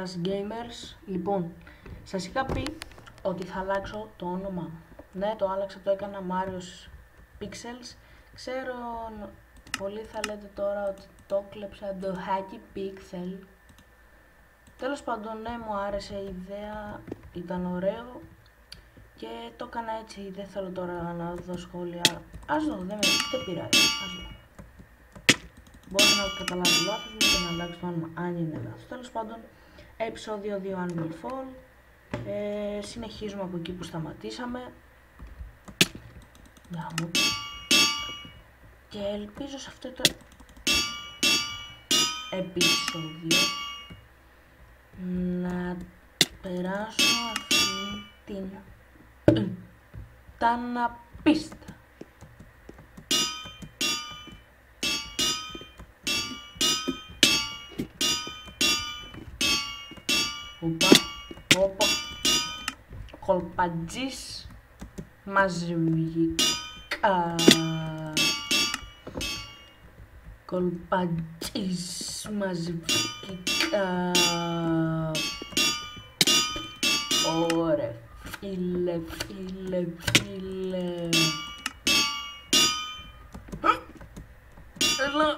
Gamers, λοιπόν, σας είχα πει ότι θα αλλάξω το όνομα. Ναι, το άλλαξα, το έκανα Mario's Pixels. Ξέρω, πολλοί θα λέτε τώρα ότι το κλέψα το Hacky Pixel. Τέλος πάντων, ναι, μου άρεσε η ιδέα, ήταν ωραίο και το έκανα έτσι. Δεν θέλω τώρα να δω σχόλια. Ας δω, δεν πειράζει, ας δω. Μπορεί να καταλάβει λάθος μου και να αλλάξει το όνομα αν είναι λάθος. Τέλος πάντων, επεισόδιο 2 Anvil Fall. Συνεχίζουμε από εκεί που σταματήσαμε. Και ελπίζω σε αυτό το επεισόδιο να περάσω αυτή την ταναπίστα. Όπα, κολπατζής μαζικά. Κολπατζής μαζικά. Ωραία, φίλε. Έλα.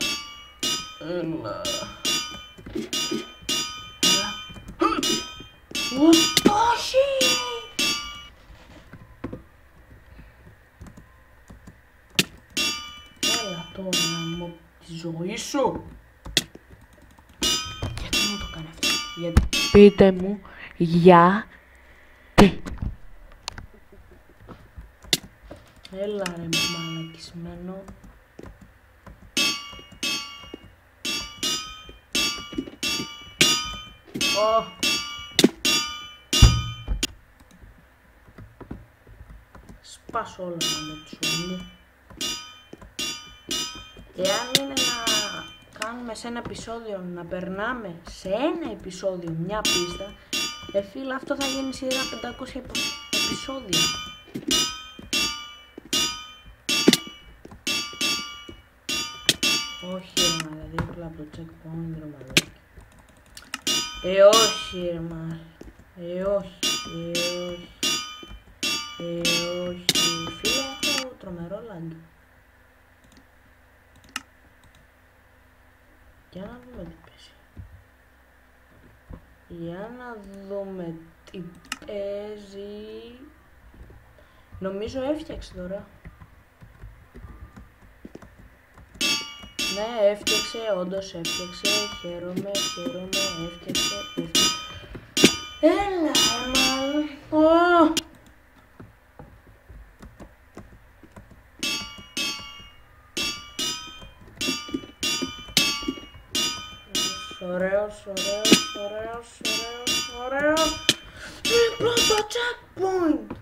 Όχι! Έλα τώρα μου τη ζωή σου. Γιατί μου το κάνει αυτό? Γιατί? Πείτε μου γιατί. Έλα ρε μαλακισμένο. Σπάσω όλα με τσου μου. Εάν είναι να κάνουμε σε ένα επεισόδιο, να περνάμε σε ένα επεισόδιο μια πίστα, φίλε, αυτό θα γίνει σειρά 500 επεισόδια. Όχι ρε μαλα, δίπλα από το checkpoint ρε μαλάκι. Όχι ρε μαλα, όχι. Φίλε, έχω τρομερό lag. Για να δούμε τι παίζει. Για να δούμε τι παίζει. Νομίζω έφτιαξε τώρα. Ναι, έφτιαξε, όντως έφτιαξε. Χαίρομαι, έφτιαξε. Έλα, μάλλον. Ωραίος. Δίπλα το checkpoint.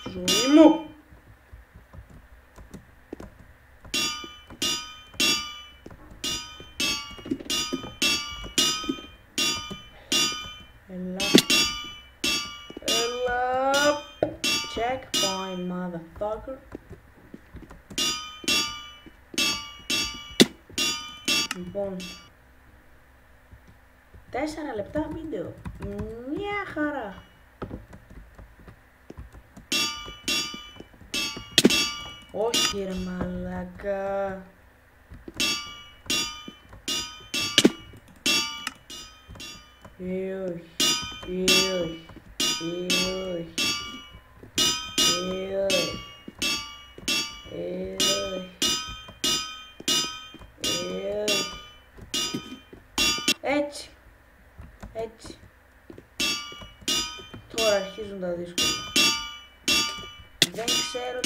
Τη ζωή μου. Έλα. Checkpoint, motherfucker. Λοιπόν, 4 λεπτά βίντεο. Μια χαρά. Όχι ρε μαλάκα. Όχι. Έτσι. Τώρα αρχίζουν τα δύσκολα. Δεν ξέρω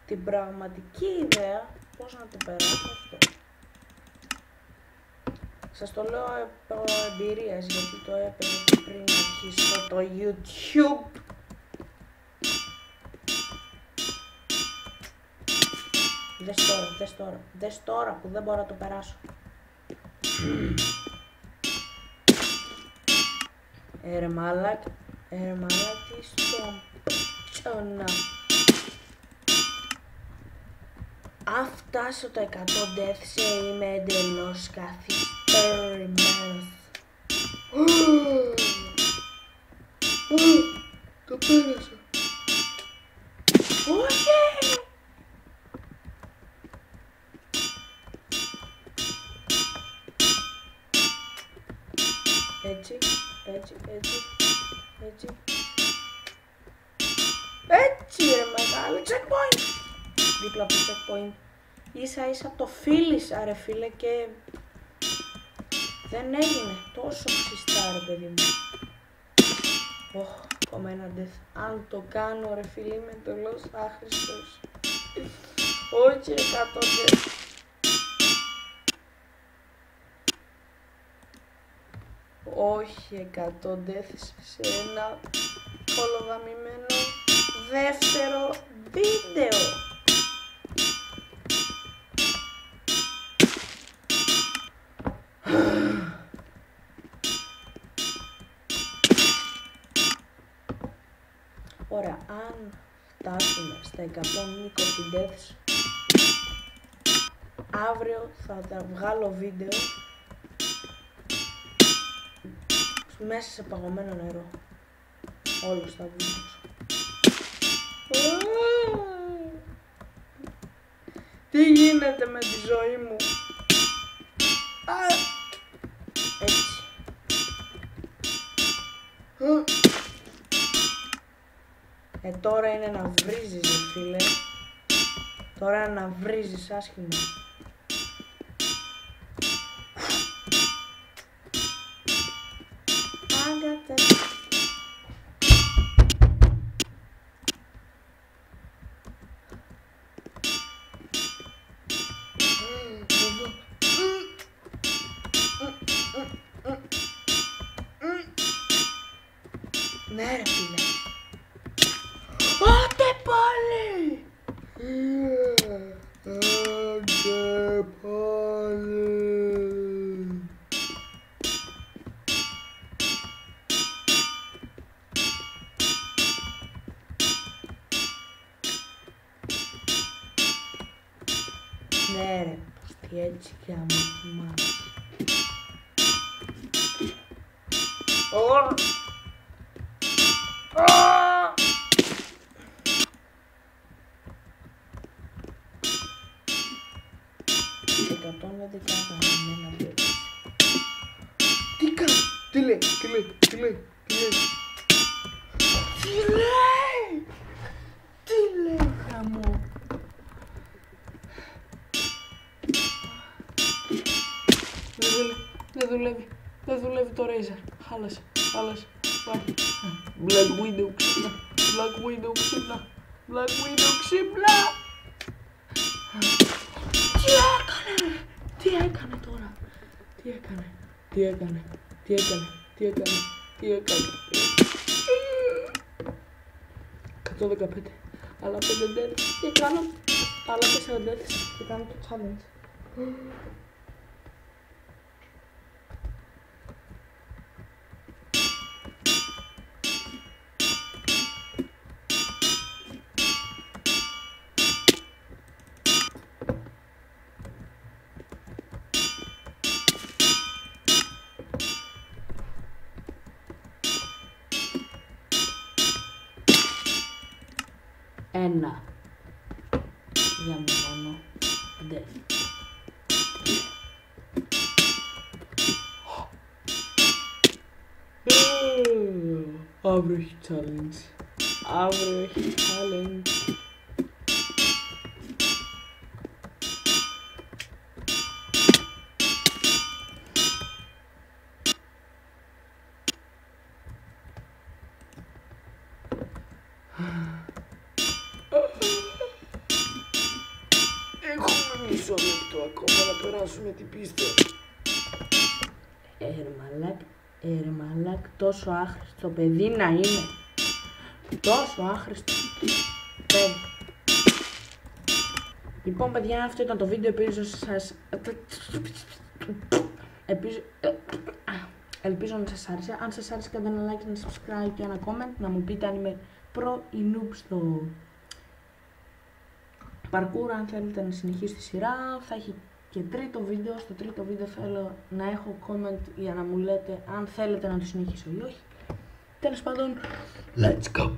την πραγματική ιδέα πώς να το περάσω αυτό. Σας το λέω από εμπειρίας, γιατί το έπαιρνε και πριν αρχίσω το YouTube. Δες τώρα που δεν μπορώ να το περάσω. Ρε μαλάκι στον τσόνα. Αν φτάσω το 100 deaths είμαι εντελώς καθυστερημένος. Το πέρασα. Όχι! Έτσι, έτσι, έτσι, έτσι. Έτσι ρε μεγάλο, checkpoint! Δίπλα από το checkpoint. Ίσα ίσα το φίλησα ρε φίλε και δεν έγινε τόσο ξιστά ρε παιδί μου. Ακόμα ένα death. Αν το κάνω ρε φίλε είμαι εντελώς άχρηστος. Όχι ρε 100 death. Όχι 100 deaths σε ένα κολογαμημένο δεύτερο βίντεο. Ωραία, αν φτάσουμε στα 120 deaths, αύριο θα τα βγάλω βίντεο μέσα σε παγωμένο νερό. Όλους θα βγουν. Τι γίνεται με τη ζωή μου. Έτσι. Τώρα είναι να βρίζεις ρε φίλε. Τώρα είναι να βρίζεις άσχημα. Ναι ρε φίλε. Άντε πάλι! Άντε πάλι! Ναι ρε, πως τι έτσι κι άμα θυμάσαι. Τι λέει, τι λέει, τι λέει, τι λέει. Τι λέει, τι λέει χαμό. Δεν δουλεύει, δεν δουλεύει το Razer. Χάλασε, χάλασε. Black Widow ξύπνα, Black Widow ξύπνα, Black Widow ξύπνα. Τι έκανε, τι έκανε τώρα, τι έκανε, τι έκανε, τι έκανε, τι έκανε, τι έκανε. 115, άλλα 5 deaths και κάνω, άλλα 4 deaths και κάνω το challenge. Ένα διαμονό death. Αύριο έχει challenge. Αύριο έχει challenge. Έχουμε μισό λεπτό ακόμα να περάσουμε την πίστα. Μαλάκ, τόσο άχρηστο παιδί να είναι. Τόσο άχρηστο παιδί. Λοιπόν παιδιά, αυτό ήταν το βίντεο, ελπίζω να σας άρεσε. Αν σας άρεσε κάντε ένα like, ένα subscribe και ένα comment. Να μου πείτε αν είμαι pro ή noob Parkour, αν θέλετε να συνεχίσει τη σειρά, θα έχει και τρίτο βίντεο. Στο τρίτο βίντεο θέλω να έχω comment για να μου λέτε αν θέλετε να το συνεχίσω ή όχι. Τέλος πάντων, let's go!